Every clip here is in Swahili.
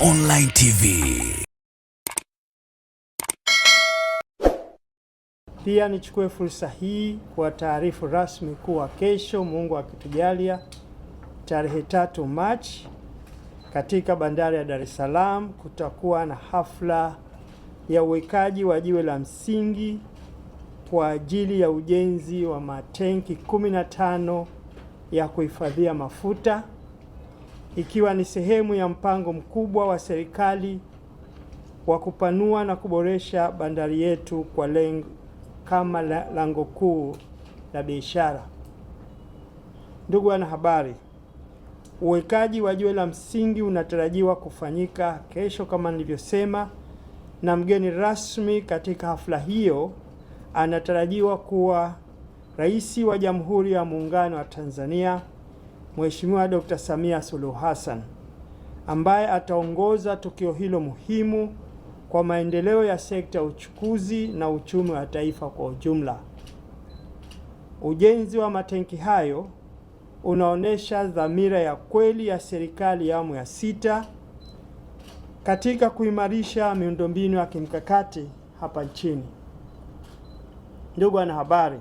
Online TV. Pia nichukue fursa hii kwa taarifu rasmi kuwa kesho, Mungu akitujalia, tarehe 3 Machi, katika bandari ya Dar es Salaam kutakuwa na hafla ya uwekaji wa jiwe la msingi kwa ajili ya ujenzi wa matenki 15 ya kuhifadhia mafuta, ikiwa ni sehemu ya mpango mkubwa wa serikali wa kupanua na kuboresha bandari yetu kwa lengo kama lango kuu la biashara. Ndugu wanahabari, uwekaji wa jiwe la msingi unatarajiwa kufanyika kesho kama nilivyosema, na mgeni rasmi katika hafla hiyo anatarajiwa kuwa Rais wa Jamhuri ya Muungano wa Tanzania, Mheshimiwa Dr. Samia Suluhu Hassan, ambaye ataongoza tukio hilo muhimu kwa maendeleo ya sekta ya uchukuzi na uchumi wa taifa kwa ujumla. Ujenzi wa matenki hayo unaonesha dhamira ya kweli ya serikali ya awamu ya 6 katika kuimarisha miundombinu ya kimkakati hapa nchini. Ndugu wanahabari,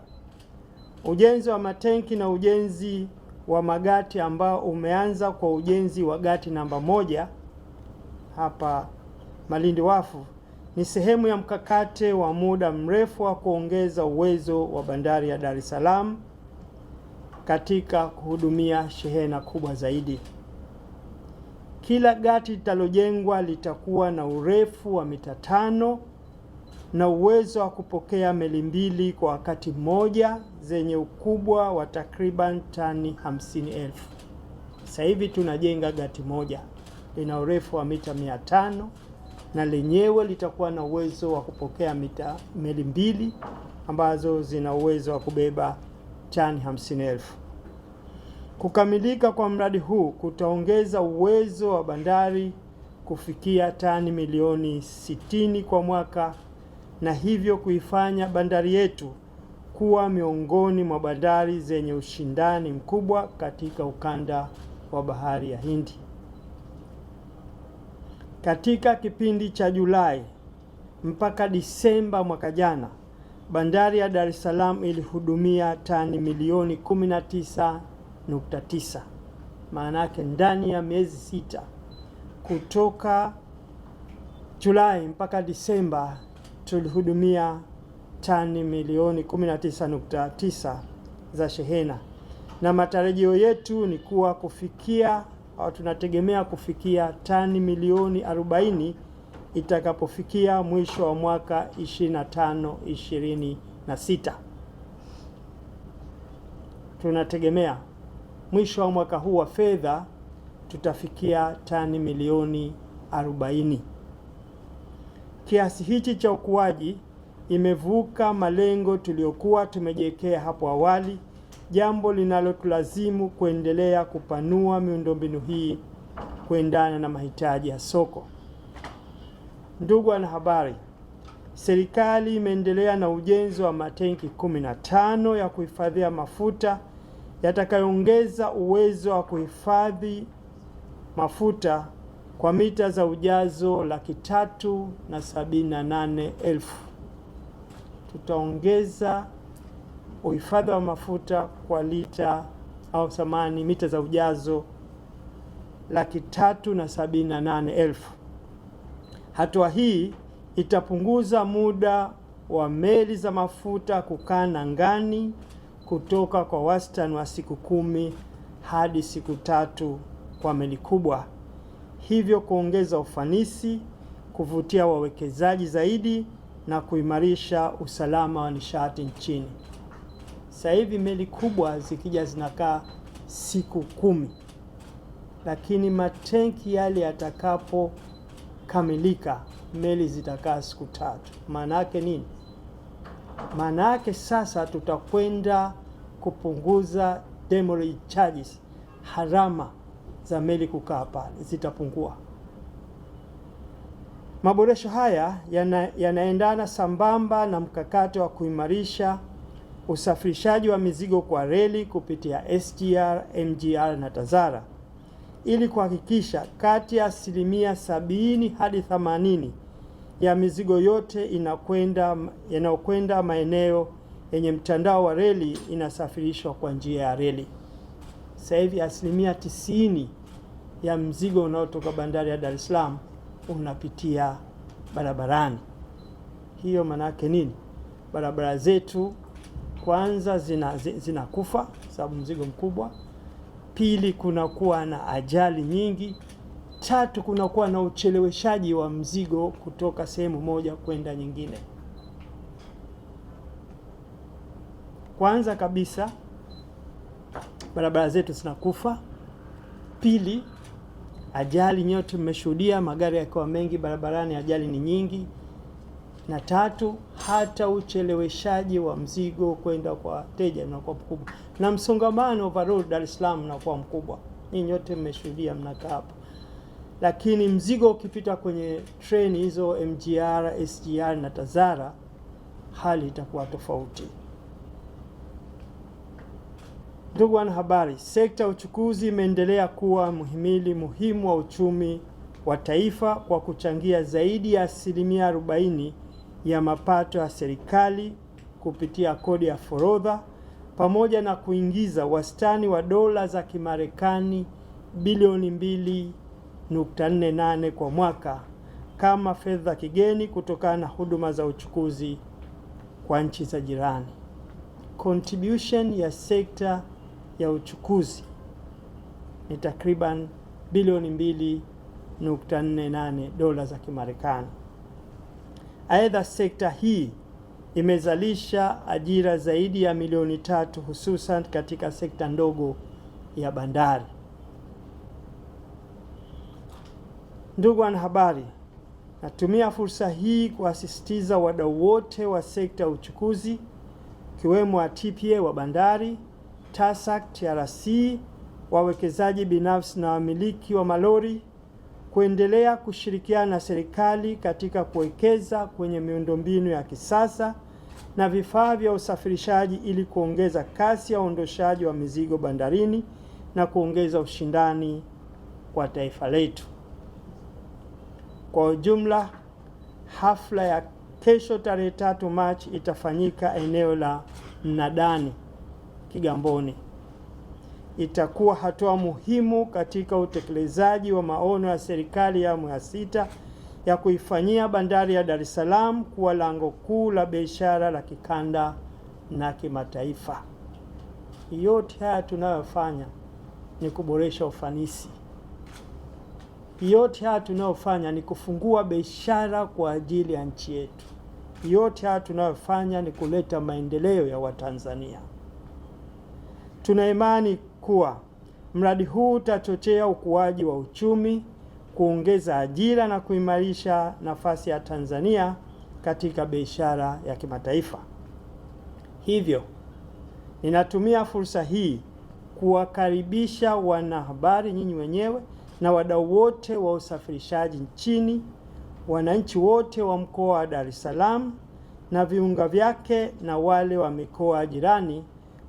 ujenzi wa matenki na ujenzi wa magati ambao umeanza kwa ujenzi wa gati namba 1 hapa Malindi Wafu ni sehemu ya mkakati wa muda mrefu wa kuongeza uwezo wa bandari ya Dar es Salaam katika kuhudumia shehena kubwa zaidi. Kila gati litalojengwa litakuwa na urefu wa mita 5 na uwezo wa kupokea meli 2 kwa wakati mmoja zenye ukubwa wa takriban tani 50,000. Sasa hivi tunajenga gati moja lina urefu wa mita 500 na lenyewe litakuwa na uwezo wa kupokea meli 2 ambazo zina uwezo wa kubeba tani 50,000. Kukamilika kwa mradi huu kutaongeza uwezo wa bandari kufikia tani milioni 60 kwa mwaka, na hivyo kuifanya bandari yetu kuwa miongoni mwa bandari zenye ushindani mkubwa katika ukanda wa Bahari ya Hindi. Katika kipindi cha Julai mpaka Disemba mwaka jana, bandari ya Dar es Salaam ilihudumia tani milioni 19.9. Maana yake ndani ya miezi 6 kutoka Julai mpaka Disemba tulihudumia tani milioni 19.9 za shehena, na matarajio yetu ni kuwa tunategemea kufikia tani milioni 40 itakapofikia mwisho wa mwaka 25-26. Tunategemea mwisho wa mwaka huu wa fedha tutafikia tani milioni 40. Kiasi hichi cha ukuaji imevuka malengo tuliyokuwa tumejiwekea hapo awali, jambo linalotulazimu kuendelea kupanua miundombinu hii kuendana na mahitaji ya soko. Ndugu wanahabari, serikali imeendelea na ujenzi wa matenki 15 ya kuhifadhia mafuta yatakayoongeza uwezo wa kuhifadhi mafuta kwa mita za ujazo 378,000. Tutaongeza uhifadhi wa mafuta kwa mita za ujazo 378,000. Hatua hii itapunguza muda wa meli za mafuta kukaa angani kutoka kwa wastani wa siku 10 hadi siku 3 kwa meli kubwa, hivyo kuongeza ufanisi, kuvutia wawekezaji zaidi na kuimarisha usalama wa nishati nchini. Sasa hivi meli kubwa zikija zinakaa siku 10, lakini matenki yale yatakapokamilika meli zitakaa siku 3. Maana yake nini? Maana yake sasa tutakwenda kupunguza demurrage charges, harama za meli kukaa pale zitapungua. Maboresho haya yanaendana sambamba na mkakati wa kuimarisha usafirishaji wa mizigo kwa reli kupitia SGR, MGR na TAZARA, ili kuhakikisha kati ya 70% hadi 80% ya mizigo yote inayokwenda maeneo yenye mtandao wa reli inasafirishwa kwa njia ya reli. Sasa hivi 90% ya mzigo unaotoka bandari ya Dar es Salaam unapitia barabarani. Hiyo manake nini? Barabara zetu kwanza zinakufa sababu mzigo mkubwa. Pili, kunakuwa na ajali nyingi. Tatu, kunakuwa na ucheleweshaji wa mzigo kutoka sehemu moja kwenda nyingine. Kwanza kabisa, barabara zetu zinakufa. Pili, ajali nyote mmeshuhudia, magari yakiwa mengi barabarani, ajali ni nyingi. Na tatu, hata ucheleweshaji wa mzigo kwenda kwa wateja unakuwa mkubwa, na msongamano overall Dar es Salaam unakuwa mkubwa. Ninyi nyote mmeshuhudia, mnakaa hapa. Lakini mzigo ukipita kwenye treni hizo MGR, SGR na Tazara, hali itakuwa tofauti. Ndugu wanahabari, sekta ya uchukuzi imeendelea kuwa mhimili muhimu wa uchumi wa taifa kwa kuchangia zaidi ya 40% ya mapato ya serikali kupitia kodi ya forodha, pamoja na kuingiza wastani wa dola za Kimarekani bilioni 2.48 kwa mwaka kama fedha kigeni kutokana na huduma za uchukuzi kwa nchi za jirani. Contribution ya sekta ya uchukuzi ni takriban bilioni 2.48 dola za Kimarekani. Aidha, sekta hii imezalisha ajira zaidi ya milioni 3 hususan katika sekta ndogo ya bandari. Ndugu wanahabari, natumia fursa hii kuwasisitiza wadau wote wa sekta ya uchukuzi kiwemo TPA wa bandari, TASAC, TRC, wawekezaji binafsi na wamiliki wa malori kuendelea kushirikiana na serikali katika kuwekeza kwenye miundombinu ya kisasa na vifaa vya usafirishaji ili kuongeza kasi ya uondoshaji wa mizigo bandarini na kuongeza ushindani kwa taifa letu. Kwa ujumla, hafla ya kesho tarehe 3 Machi itafanyika eneo la Mnadani, Kigamboni. Itakuwa hatua muhimu katika utekelezaji wa maono ya serikali ya awamu ya 6 ya kuifanyia bandari ya Dar es Salaam kuwa lango kuu la biashara la kikanda na kimataifa. Yote haya tunayofanya ni kuboresha ufanisi. Yote haya tunayofanya ni kufungua biashara kwa ajili ya nchi yetu. Yote haya tunayofanya ni kuleta maendeleo ya Watanzania. Tuna imani kuwa mradi huu utachochea ukuaji wa uchumi, kuongeza ajira na kuimarisha nafasi ya Tanzania katika biashara ya kimataifa. Hivyo, ninatumia fursa hii kuwakaribisha wanahabari nyinyi wenyewe na wadau wote wa usafirishaji nchini, wananchi wote wa mkoa wa Dar es Salaam na viunga vyake na wale wa mikoa jirani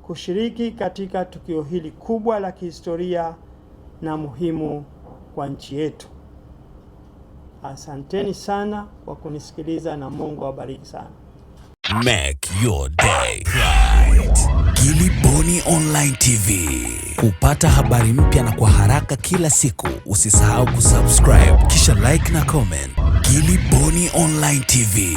kushiriki katika tukio hili kubwa la kihistoria na muhimu kwa nchi yetu. Asanteni sana kwa kunisikiliza na Mungu awabariki sana. Make your day right. Gilly Bonny Online TV. Kupata habari mpya na kwa haraka kila siku, usisahau kusubscribe kisha like na comment. Gilly Bonny Online TV.